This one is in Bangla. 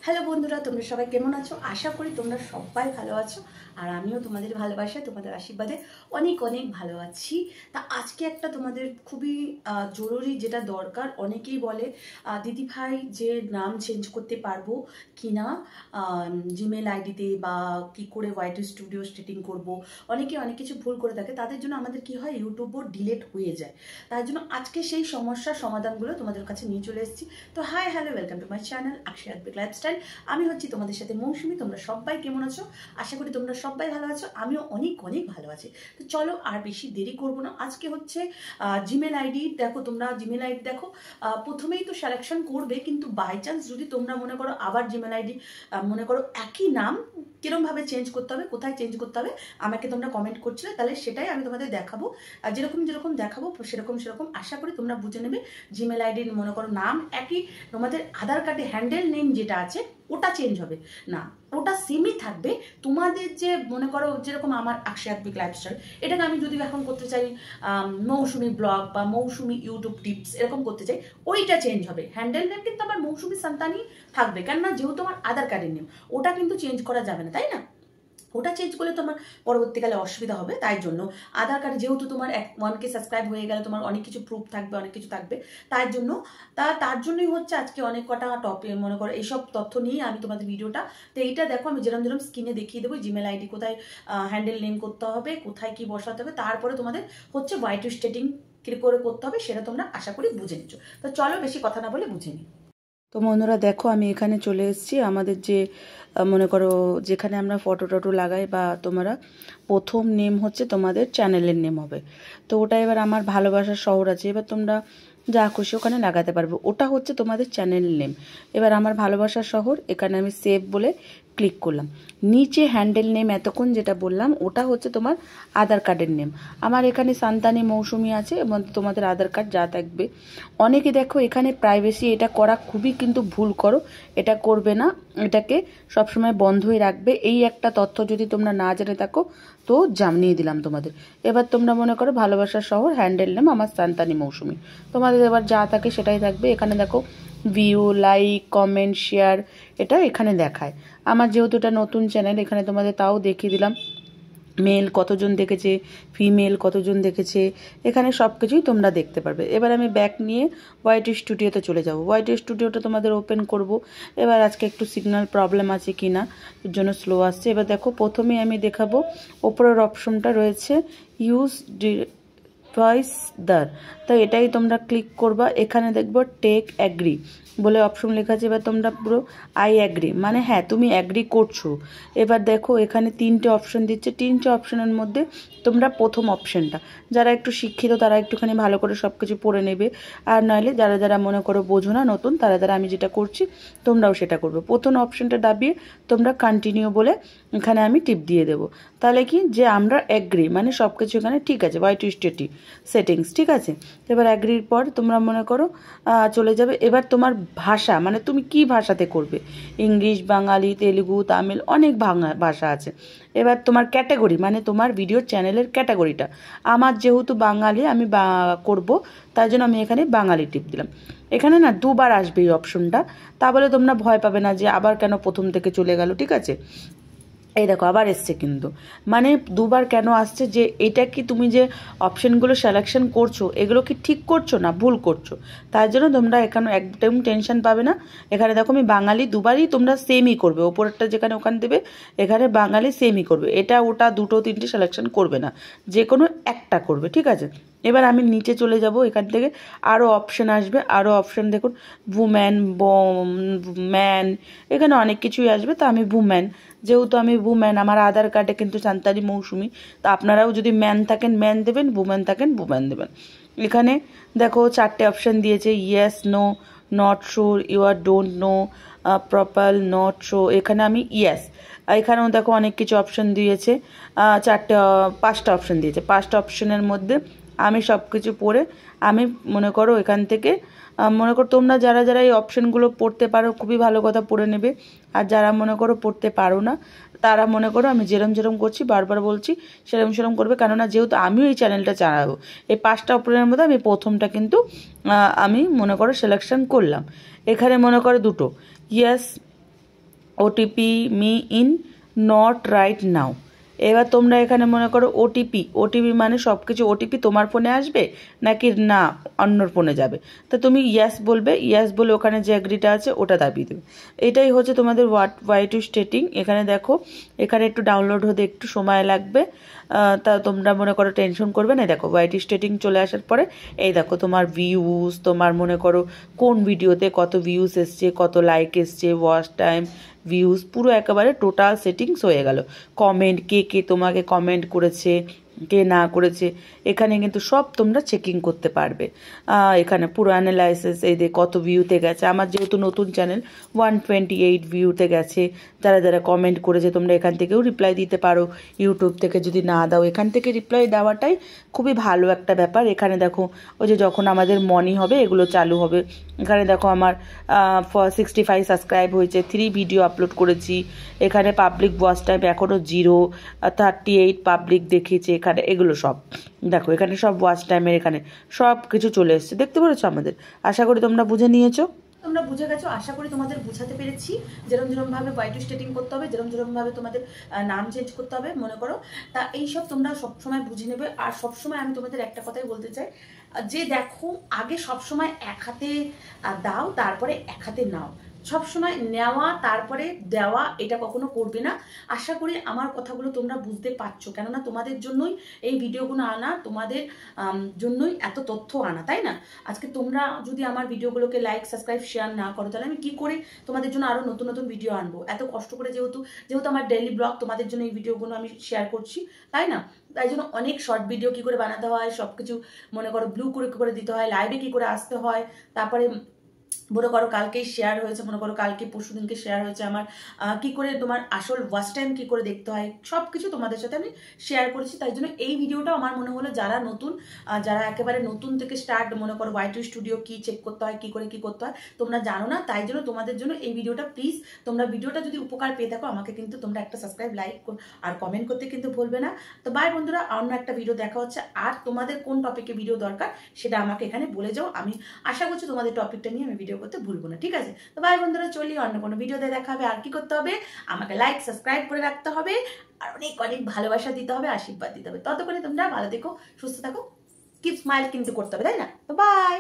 হ্যালো বন্ধুরা, তোমরা সবাই কেমন আছো? আশা করি তোমরা সবাই ভালো আছো। আর আমিও তোমাদের ভালোবাসায়, তোমাদের আশীর্বাদে অনেক অনেক ভালো আছি। তা আজকে একটা তোমাদের খুবই জরুরি যেটা দরকার। অনেকেই বলে দিদি ভাই যে নাম চেঞ্জ করতে পারবো কি না জিমেল আইডিতে, বা কি করে ওয়াইটি স্টুডিও সেটিং করব। অনেকে অনেক কিছু ভুল করে থাকে, তাদের জন্য আমাদের কি হয়, ইউটিউবও ডিলেট হয়ে যায়। তার জন্য আজকে সেই সমস্যার সমাধানগুলো তোমাদের কাছে নিয়ে চলে এসেছি। তো hi hello, welcome to my channel Akshi Advik lifestyle. আমি হচ্ছি তোমাদের সাথে মৌসুমি। তোমরা সবাই কেমন আছো? আশা করি তোমরা সবাই ভালো আছো, আমিও অনেক অনেক ভালো আছি। তো চলো আর বেশি দেরি করবো না। আজকে হচ্ছে জিমেল আইডি। দেখো, তোমরা জিমেল আইডি দেখো, প্রথমেই তো সিলেকশন করবে, কিন্তু বাই চান্স যদি তোমরা মনে করো আবার জিমেল আইডি মনে করো একই নাম কিরমভাবে চেঞ্জ করতে হবে, কোথায় চেঞ্জ করতে হবে, আমাকে তোমরা কমেন্ট করছিলে, তাহলে সেটাই আমি তোমাদের দেখাবো। যেরকম যেরকম দেখাবো সেরকম সেরকম আশা করি তোমরা বুঝে নেবে। জিমেল আইডির মনে করো নাম একই, তোমাদের আধার কার্ডে হ্যান্ডেল নেম যেটা আছে ওটা চেঞ্জ হবে না, ওটা সেমই থাকবে। তোমাদের যে মনে করো যেরকম আমার আকশি আদ্বিক লাইফস্টাইল, এটাকে আমি যদি এখন করতে চাই মৌসুমি ব্লগ বা মৌসুমি ইউটিউব টিপস এরকম করতে চাই, ওইটা চেঞ্জ হবে। হ্যান্ডেল নেম কিন্তু আমার মৌসুমি সন্তানই থাকবে, কেননা যেহেতু আমার আধার কার্ডের নেম, ওটা কিন্তু চেঞ্জ করা যাবে না, তাই না? ওটা চেঞ্জ করলে তোমার পরবর্তীকালে অসুবিধা হবে। তাই জন্য আধার কার্ডে যেহেতু তোমার 1K সাবস্ক্রাইব হয়ে গেলে তোমার অনেক কিছু প্রুফ থাকবে, অনেক কিছু থাকবে। তাই জন্য তার জন্যই হচ্ছে আজকে অনেক কটা টপিক মনে করো এইসব তথ্য নিয়ে আমি তোমাদের ভিডিওটা। তো এইটা দেখো, আমি যেরকম যেরকম স্ক্রিনে দেখিয়ে দেবো জিমেল আইডি কোথায় হ্যান্ডেল নেম করতে হবে, কোথায় কি বসাতে হবে, তারপরে তোমাদের হচ্ছে ওয়াইটি সেটিং কি করে করতে হবে সেটা তোমরা আশা করি বুঝে নিচ্ছ। তো চলো বেশি কথা না বলে বুঝে নিই। তো বন্ধুরা দেখো, আমি এখানে চলে এসেছি। আমাদের যে মনে করো যেখানে আমরা ফটো টটো লাগাই, বা তোমরা প্রথম নেম হচ্ছে তোমাদের চ্যানেলের নেম হবে। তো ওটা এবার আমার ভালোবাসার শহর আছে, এবার তোমরা যা খুশি ওখানে লাগাতে পারবে। ওটা হচ্ছে তোমাদের চ্যানেল নেম। এবার আমার ভালোবাসার শহর, এখানে আমি সেভ বলে ক্লিক করলাম। নিচে হ্যান্ডেল নেম এতক্ষণ যেটা বললাম ওটা হচ্ছে তোমার আধার কার্ডের নেম। আমার এখানে সান্তানি মৌসুমি আছে, এবং তোমাদের আধার কার্ড যা থাকবে। অনেকে দেখো এখানে প্রাইভেসি, এটা করা খুবই কিন্তু ভুল করো, এটা করবে না। এটাকে সবসময় বন্ধই রাখবে। এই একটা তথ্য যদি তোমরা না জেনে থাকো তো জানিয়ে দিলাম তোমাদের। এবার তোমরা মনে করো ভালোবাসার শহর, হ্যান্ডেল নেম আমার সান্তানি মৌসুমি, তোমাদের এবার যা থাকে সেটাই থাকবে। এখানে দেখো ভিউ, লাইক, কমেন্ট, শেয়ার, এটা এখানে দেখায়। আমার যেহেতু এটা নতুন চ্যানেল, এখানে তোমাদের তাও দেখিয়ে দিলাম মেল কতজন দেখেছে, ফিমেল কতজন দেখেছে, এখানে সব কিছুই তোমরা দেখতে পারবে। এবার আমি ব্যাক নিয়ে ওয়াইটি স্টুডিওতে চলে যাব। ওয়াইটি স্টুডিওটা তোমাদের ওপেন করব। এবার আজকে একটু সিগন্যাল প্রবলেম আছে কি না, এর জন্য স্লো আসছে। এবার দেখো প্রথমেই আমি দেখাবো ওপরের অপশনটা রয়েছে ইউজ ডিভাইস দার, তো এটাই তোমরা ক্লিক করবা। এখানে দেখবো টেক অ্যাগ্রি বলে অপশন লেখা আছে। এবার তোমরা পুরো আই অ্যাগ্রি মানে হ্যাঁ তুমি অ্যাগ্রি করছো। এবার দেখো এখানে 3টে অপশন দিচ্ছে। 3টে অপশনের মধ্যে তোমরা প্রথম অপশনটা, যারা একটু শিক্ষিত তারা একটুখানি ভালো করে সব কিছু পড়ে নেবে, আর নইলে যারা যারা মনে করো বোঝো না নতুন, তারা যারা আমি যেটা করছি তোমরাও সেটা করবে। প্রথম অপশনটা দাবিয়ে তোমরা কন্টিনিউ বলে এখানে আমি টিপ দিয়ে দেবো। তাহলে কি যে আমরা অ্যাগ্রি মানে সব কিছু এখানে ঠিক আছে, ওয়াইটি স্টেটি সেটিংস ঠিক আছে। এবার অ্যাগ্রির পর তোমরা মনে করো চলে যাবে। এবার তোমার ভাষা মানে তুমি কি ভাষাতে করবে, ইংলিশ, বাঙালি, তেলুগু, তামিল, অনেক ভাষা আছে। এবার তোমার ক্যাটাগরি মানে তোমার ভিডিও চ্যানেলের ক্যাটাগরিটা, আমার যেহেতু বাঙালি আমি করব, তাই জন্য আমি এখানে বাঙালি টিপ দিলাম। এখানে না দুবার আসবে এই অপশনটা, তা বলে তোমরা ভয় পাবে না যে আবার কেন প্রথম থেকে চলে গেল, ঠিক আছে। এই দেখো আবার এসছে, কিন্তু মানে দুবার কেন আসছে, যে এটা কি তুমি যে অপশনগুলো সিলেকশন করছো এগুলো কি ঠিক করছো না ভুল করছো, তার জন্য তোমরা এখানে একদম টেনশন পাবে না। এখানে দেখো আমি বাঙালি দুবারই তোমরা সেমই করবে, ওপরেরটা যেখানে ওখানে দেবে এখানে বাঙালি সেমই করবে, এটা ওটা দুটো তিনটে সিলেকশন করবে না, যে কোনো একটা করবে, ঠিক আছে। এবার আমি নিচে চলে যাব। এখান থেকে আরও অপশন আসবে, আরও অপশন দেখুন উম্যান, ম্যান, এখানে অনেক কিছুই আসবে। তো আমি উম্যান, যেহেতু আমি উম্যান, আমার আধার কার্ডে কিন্তু সান্তালি মৌসুমি, তো আপনারাও যদি ম্যান থাকেন ম্যান দেবেন, উম্যান থাকেন উম্যান দেবেন। এখানে দেখো 4টে অপশন দিয়েছে, yes, no, not sure, you are don't know, proper, not show, এখানে আমি ইয়েস। এখানেও দেখো অনেক কিছু অপশন দিয়েছে, 5টা অপশন দিয়েছে। 5টা অপশনের মধ্যে আমি সব কিছু পড়ে আমি মনে করো এখান থেকে মনে করো তোমরা যারা যারা এই অপশনগুলো পড়তে পারো খুবই ভালো কথা পড়ে নেবে, আর যারা মনে করো পড়তে পারো না তারা মনে করো আমি যেরম যেরম করছি বারবার বলছি সেরম সেরম করবে, কেননা যেহেতু আমিও এই চ্যানেলটা চালাবো। এই 5টা অপশনের মধ্যে আমি প্রথমটা কিন্তু আমি মনে করো সিলেকশন করলাম। এখানে মনে করো দুটো yes OTP me in not right now. এবার তোমরা এখানে মনে করো ওটিপি মানে সব কিছু ওটিপি তোমার ফোনে আসবে নাকি না অন্যর ফোনে যাবে, তা তুমি ইয়াস বলবে, ইয়াস বলে ওখানে যে অ্যাগ্রিটা আছে ওটা দাবিয়ে দেবে। এটাই হচ্ছে তোমাদের ওয়াই টু স্টেটিং। এখানে দেখো এখানে একটু ডাউনলোড হতে একটু সময় লাগবে, তা তোমরা মনে করো টেনশন করবে না। দেখো ওয়াই টু স্টেটিং চলে আসার পরে এই দেখো তোমার ভিউজ, তোমার মনে করো কোন ভিডিওতে কত ভিউজ এসছে, কত লাইক এসছে, ওয়াচ টাইম, ভিউজ, পুরো একেবারে টোটাল সেটিংস হয়ে গেল। কমেন্ট, কে কে তোমাকে কমেন্ট করেছে, কে না করেছে, এখানে কিন্তু সব তোমরা চেকিং করতে পারবে। এখানে পুরো অ্যানালাইসিস, এই যে কত ভিউতে গেছে। আমার যেহেতু নতুন চ্যানেল 128 ভিউতে গেছে। যারা যারা কমেন্ট করেছে তোমরা এখান থেকেও রিপ্লাই দিতে পারো। ইউটিউব থেকে যদি না দাও এখান থেকে রিপ্লাই দেওয়াটাই খুবই ভালো একটা ব্যাপার। এখানে দেখো ওই যে যখন আমাদের মনি হবে এগুলো চালু হবে। এখানে দেখো আমার 65 সাবস্ক্রাইব হয়েছে, 3 ভিডিও আপলোড করেছি। এখানে পাবলিক ওয়াচ টাইম এখনও 0, 38 পাবলিক দেখিয়েছে এখানে। এগুলো সব দেখো এখানে সব ওয়াচ টাইমের এখানে সব কিছু চলে এসছে, দেখতে পেরেছো আমাদের। আশা করি তোমরা বুঝে নিয়েছো। তোমরা বুঝে গেছো, আশা করি তোমাদের বুঝাতে পেরেছি। যেরকম ভাবে ওয়াই টু স্টেটিং করতে হবে, যেরকম ভাবে তোমাদের নাম চেঞ্জ করতে হবে মনে করো, তা এইসব তোমরা সবসময় বুঝে নেবে। আর সবসময় আমি তোমাদের একটা কথাই বলতে চাই যে দেখো আগে সবসময় এক হাতে দাও তারপরে এক হাতে নাও। সবসময় নেওয়া তারপরে দেওয়া এটা কখনো করবে না। আশা করি আমার কথাগুলো তোমরা বুঝতে পারছো, কেননা তোমাদের জন্যই এই ভিডিওগুলো আনা, তোমাদের জন্যই এত তথ্য আনা, তাই না? আজকে তোমরা যদি আমার ভিডিওগুলোকে লাইক সাবস্ক্রাইব শেয়ার না করো তাহলে আমি কি করে তোমাদের জন্য আরো নতুন নতুন ভিডিও আনবো? এত কষ্ট করে যেহেতু আমার ডেইলি ব্লগ, তোমাদের জন্য এই ভিডিওগুলো আমি শেয়ার করছি, তাই না? তাই জন্য অনেক শর্ট ভিডিও কি করে বানাতে হয়, সবকিছু মনে করো ব্লু করে কি করে দিতে হয়, লাইভে কি করে আসতে হয়, তারপরে মনে করো কালকেই শেয়ার হয়েছে, মনে করো কালকে পরশুদিনকে শেয়ার হয়েছে আমার কি করে তোমার আসল ওয়াচ টাইম কি করে দেখতে হয়, সব কিছু তোমাদের সাথে আমি শেয়ার করেছি। তাই জন্য এই ভিডিওটা আমার মনে হলো যারা নতুন, যারা একেবারে নতুন থেকে স্টার্ট, মনে করো ওয়াই টু স্টুডিও কি চেক করতে হয়, কি করে কি করতে হয় তোমরা জানো না, তাই জন্য তোমাদের জন্য এই ভিডিওটা। প্লিজ তোমরা ভিডিওটা যদি উপকার পেয়ে থাকো আমাকে কিন্তু তোমরা একটা সাবস্ক্রাইব, লাইক আর কমেন্ট করতে কিন্তু ভুলবে না। তো বাই বন্ধুরা, অন্য একটা ভিডিও দেখা হচ্ছে। আর তোমাদের কোন টপিকে ভিডিও দরকার সেটা আমাকে এখানে বলে যাও, আমি আশা করছি তোমাদের টপিকটা নিয়ে আমি ভিডিও করতে ভুলবো না, ঠিক আছে? তো ভাই বন্ধুরা চলি, অন্য কোনো ভিডিওতে দেখা হবে। আর কি করতে হবে, আমাকে লাইক সাবস্ক্রাইব করে রাখতে হবে, আর অনেক অনেক ভালোবাসা দিতে হবে, আশীর্বাদ দিতে হবে। ততক্ষণে তোমরা ভালো থেকো, সুস্থ থাকো, কিপ স্মাইল কিন্তু করতে হবে, তাই না? তো বাই।